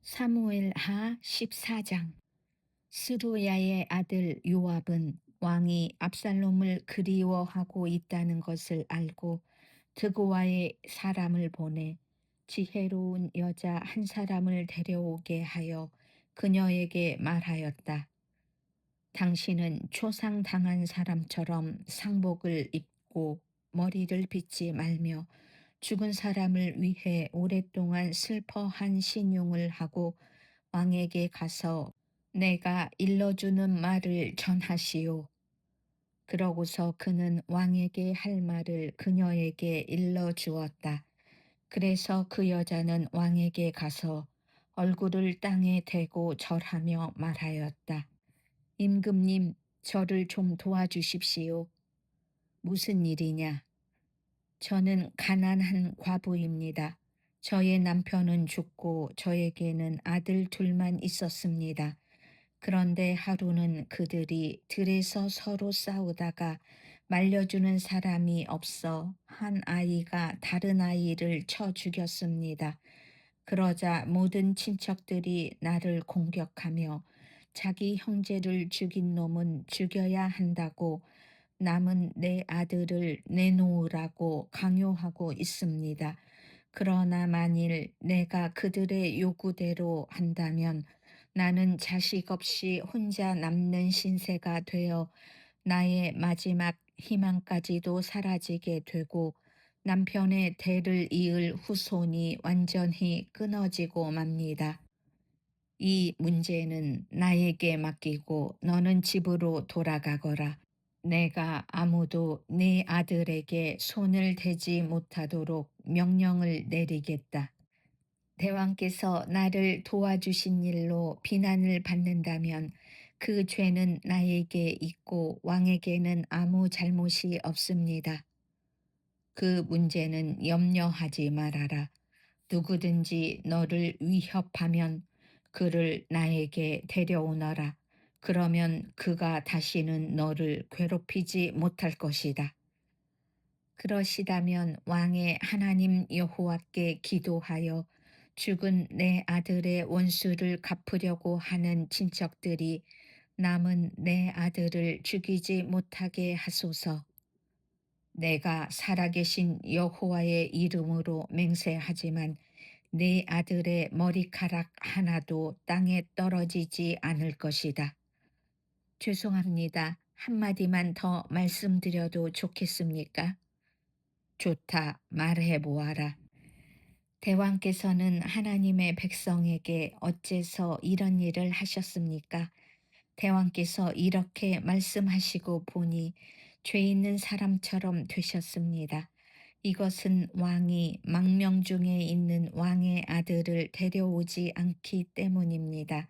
사무엘하 14장. 스루야의 아들 요압은 왕이 압살롬을 그리워하고 있다는 것을 알고 드고아의 사람을 보내 지혜로운 여자 한 사람을 데려오게 하여 그녀에게 말하였다. 당신은 초상당한 사람처럼 상복을 입고 머리를 빗지 말며 죽은 사람을 위해 오랫동안 슬퍼한 신용을 하고 왕에게 가서 내가 일러주는 말을 전하시오. 그러고서 그는 왕에게 할 말을 그녀에게 일러주었다. 그래서 그 여자는 왕에게 가서 얼굴을 땅에 대고 절하며 말하였다. 임금님, 저를 좀 도와주십시오. 무슨 일이냐? 저는 가난한 과부입니다. 저의 남편은 죽고 저에게는 아들 둘만 있었습니다. 그런데 하루는 그들이 들에서 서로 싸우다가 말려주는 사람이 없어 한 아이가 다른 아이를 쳐 죽였습니다. 그러자 모든 친척들이 나를 공격하며 자기 형제를 죽인 놈은 죽여야 한다고 남은 내 아들을 내놓으라고 강요하고 있습니다. 그러나 만일 내가 그들의 요구대로 한다면 나는 자식 없이 혼자 남는 신세가 되어 나의 마지막 희망까지도 사라지게 되고 남편의 대를 이을 후손이 완전히 끊어지고 맙니다. 이 문제는 나에게 맡기고 너는 집으로 돌아가거라. 내가 아무도 네 아들에게 손을 대지 못하도록 명령을 내리겠다. 대왕께서 나를 도와주신 일로 비난을 받는다면 그 죄는 나에게 있고 왕에게는 아무 잘못이 없습니다. 그 문제는 염려하지 말아라. 누구든지 너를 위협하면 그를 나에게 데려오너라. 그러면 그가 다시는 너를 괴롭히지 못할 것이다. 그러시다면 왕의 하나님 여호와께 기도하여 죽은 내 아들의 원수를 갚으려고 하는 친척들이 남은 내 아들을 죽이지 못하게 하소서. 내가 살아계신 여호와의 이름으로 맹세하지만 내 아들의 머리카락 하나도 땅에 떨어지지 않을 것이다. 죄송합니다. 한마디만 더 말씀드려도 좋겠습니까? 좋다, 말해 보아라. 대왕께서는 하나님의 백성에게 어째서 이런 일을 하셨습니까? 대왕께서 이렇게 말씀하시고 보니 죄 있는 사람처럼 되셨습니다. 이것은 왕이 망명 중에 있는 왕의 아들을 데려오지 않기 때문입니다.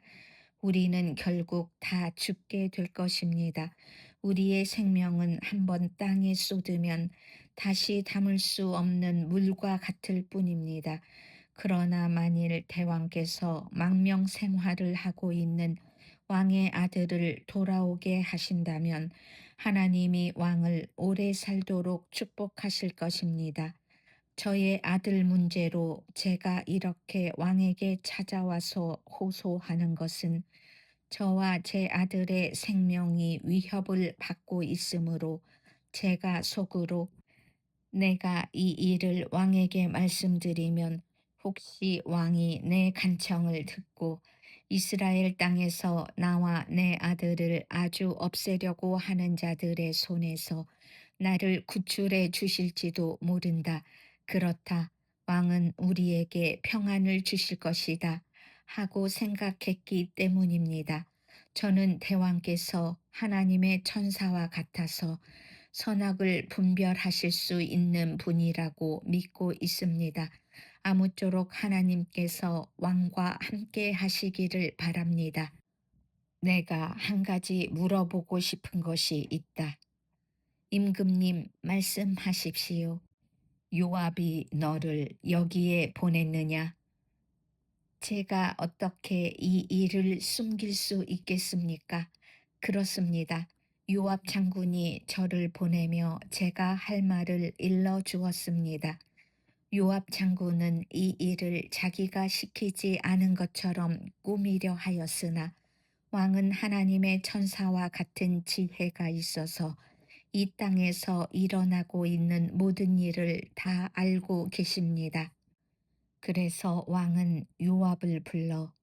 우리는 결국 다 죽게 될 것입니다. 우리의 생명은 한번 땅에 쏟으면 다시 담을 수 없는 물과 같을 뿐입니다. 그러나 만일 대왕께서 망명 생활을 하고 있는 왕의 아들을 돌아오게 하신다면 하나님이 왕을 오래 살도록 축복하실 것입니다. 저의 아들 문제로 제가 이렇게 왕에게 찾아와서 호소하는 것은 저와 제 아들의 생명이 위협을 받고 있으므로 제가 속으로 내가 이 일을 왕에게 말씀드리면 혹시 왕이 내 간청을 듣고 이스라엘 땅에서 나와 내 아들을 아주 없애려고 하는 자들의 손에서 나를 구출해 주실지도 모른다. 그렇다. 왕은 우리에게 평안을 주실 것이다. 하고 생각했기 때문입니다. 저는 대왕께서 하나님의 천사와 같아서 선악을 분별하실 수 있는 분이라고 믿고 있습니다. 아무쪼록 하나님께서 왕과 함께 하시기를 바랍니다. 내가 한 가지 물어보고 싶은 것이 있다. 임금님, 말씀하십시오. 요압이 너를 여기에 보냈느냐? 제가 어떻게 이 일을 숨길 수 있겠습니까? 그렇습니다. 요압 장군이 저를 보내며 제가 할 말을 일러 주었습니다. 요압 장군은 이 일을 자기가 시키지 않은 것처럼 꾸미려 하였으나 왕은 하나님의 천사와 같은 지혜가 있어서 이 땅에서 일어나고 있는 모든 일을 다 알고 계십니다. 그래서 왕은 요압을 불러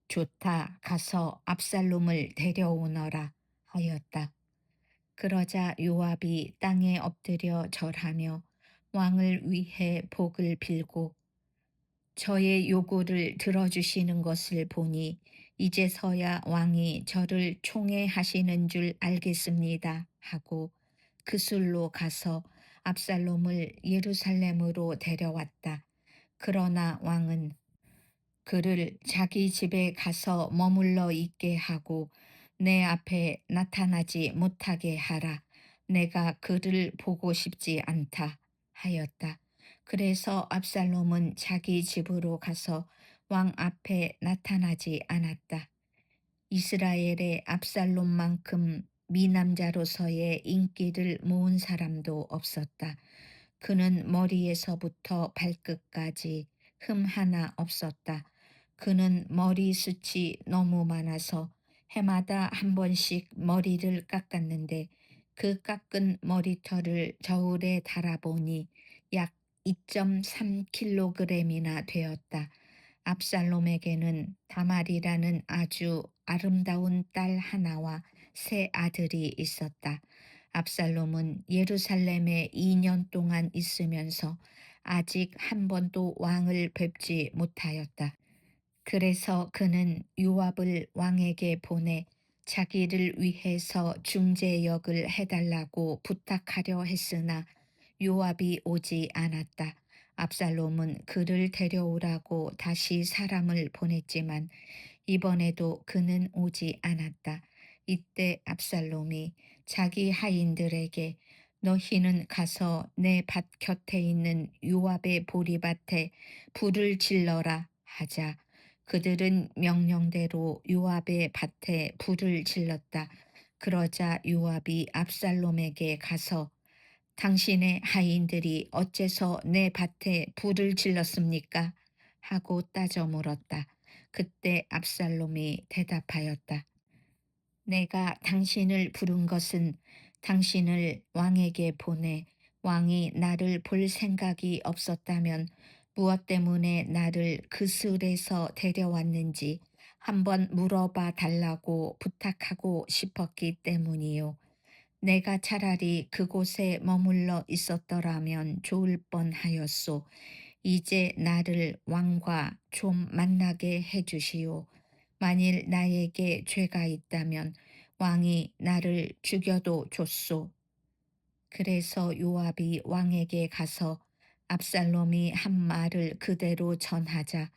좋다, 가서 압살롬을 데려오너라 하였다. 그러자 요압이 땅에 엎드려 절하며 왕을 위해 복을 빌고 저의 요구를 들어주시는 것을 보니 이제서야 왕이 저를 총애하시는 줄 알겠습니다 하고 그술로 가서 압살롬을 예루살렘으로 데려왔다. 그러나 왕은 그를 자기 집에 가서 머물러 있게 하고 내 앞에 나타나지 못하게 하라. 내가 그를 보고 싶지 않다 하였다. 그래서 압살롬은 자기 집으로 가서 왕 앞에 나타나지 않았다. 이스라엘의 압살롬만큼 미남자로서의 인기를 모은 사람도 없었다. 그는 머리에서부터 발끝까지 흠 하나 없었다. 그는 머리숱이 너무 많아서 해마다 한 번씩 머리를 깎았는데 그 깎은 머리털을 저울에 달아보니 약 2.3kg이나 되었다. 압살롬에게는 다말이라는 아주 아름다운 딸 하나와 세 아들이 있었다. 압살롬은 예루살렘에 2년 동안 있으면서 아직 한 번도 왕을 뵙지 못하였다. 그래서 그는 요압을 왕에게 보내 자기를 위해서 중재 역을 해달라고 부탁하려 했으나 요압이 오지 않았다. 압살롬은 그를 데려오라고 다시 사람을 보냈지만 이번에도 그는 오지 않았다. 이때 압살롬이 자기 하인들에게 너희는 가서 내 밭 곁에 있는 요압의 보리밭에 불을 질러라 하자 그들은 명령대로 요압의 밭에 불을 질렀다. 그러자 요압이 압살롬에게 가서 당신의 하인들이 어째서 내 밭에 불을 질렀습니까? 하고 따져 물었다. 그때 압살롬이 대답하였다. 내가 당신을 부른 것은 당신을 왕에게 보내 왕이 나를 볼 생각이 없었다면 무엇 때문에 나를 그 술에서 데려왔는지 한번 물어봐 달라고 부탁하고 싶었기 때문이요. 내가 차라리 그곳에 머물러 있었더라면 좋을 뻔하였소. 이제 나를 왕과 좀 만나게 해주시오. 만일 나에게 죄가 있다면 왕이 나를 죽여도 좋소. 그래서 요압이 왕에게 가서 압살롬이 한 말을 그대로 전하자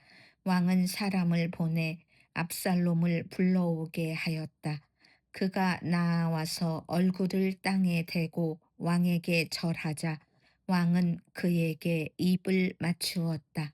왕은 사람을 보내 압살롬을 불러오게 하였다. 그가 나와서 얼굴을 땅에 대고 왕에게 절하자 왕은 그에게 입을 맞추었다.